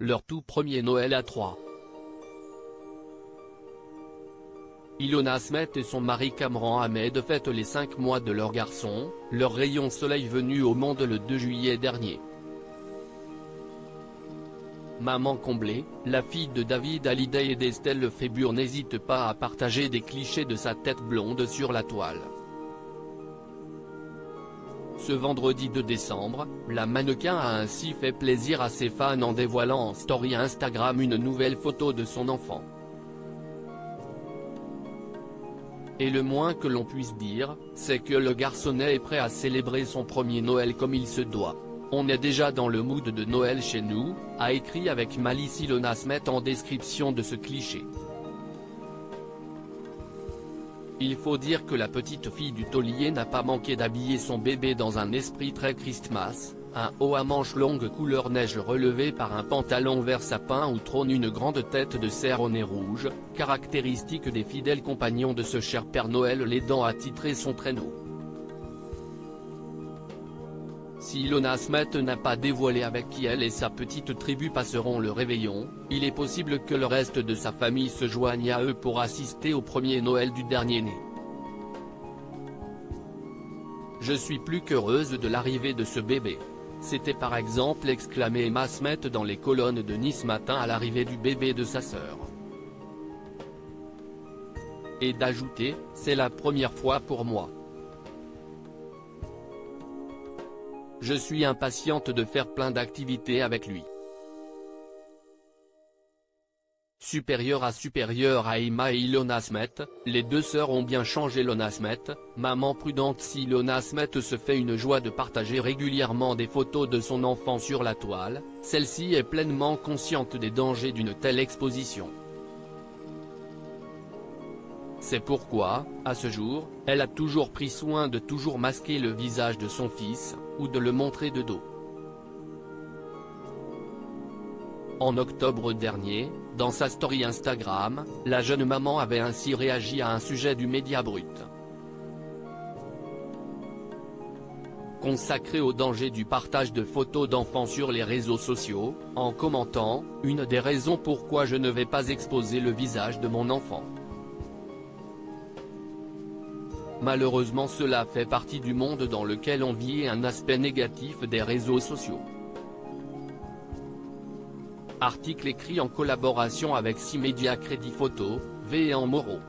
leur tout premier Noël à 3. Ilona Smet et son mari Kamran Ahmed fêtent les 5 mois de leur garçon, leur rayon soleil venu au monde le 2 juillet dernier. Maman comblée, la fille de David Hallyday et d'Estelle Lefébure n'hésite pas à partager des clichés de sa tête blonde sur la toile. Ce vendredi 2 décembre, la mannequin a ainsi fait plaisir à ses fans en dévoilant en story Instagram une nouvelle photo de son enfant. Et le moins que l'on puisse dire, c'est que le garçonnet est prêt à célébrer son premier Noël comme il se doit. On est déjà dans le mood de Noël chez nous, a écrit avec malice Ilona Smet en description de ce cliché. Il faut dire que la petite fille du taulier n'a pas manqué d'habiller son bébé dans un esprit très Christmas, un haut à manches longues couleur neige relevé par un pantalon vert sapin où trône une grande tête de cerf au nez rouge, caractéristique des fidèles compagnons de ce cher Père Noël l'aidant à titrer son traîneau. Si Ilona Smet n'a pas dévoilé avec qui elle et sa petite tribu passeront le réveillon, il est possible que le reste de sa famille se joigne à eux pour assister au premier Noël du dernier-né. Je suis plus qu'heureuse de l'arrivée de ce bébé. S'était par exemple exclamé Emma Smet dans les colonnes de Nice Matin à l'arrivée du bébé de sa sœur. Et d'ajouter, c'est la première fois pour moi. Je suis impatiente de faire plein d'activités avec lui. Supérieure à Emma et Ilona Smet, les deux sœurs ont bien changé. Ilona Smet, maman prudente. Si Ilona Smet se fait une joie de partager régulièrement des photos de son enfant sur la toile, celle-ci est pleinement consciente des dangers d'une telle exposition. C'est pourquoi, à ce jour, elle a toujours pris soin de toujours masquer le visage de son fils, ou de le montrer de dos. En octobre dernier, dans sa story Instagram, la jeune maman avait ainsi réagi à un sujet du Média Brut. Consacré au danger du partage de photos d'enfants sur les réseaux sociaux, en commentant « Une des raisons pourquoi je ne vais pas exposer le visage de mon enfant. Malheureusement cela fait partie du monde dans lequel on vit et un aspect négatif des réseaux sociaux. » Article écrit en collaboration avec 6 médias Crédit Photo, V et en Moreau.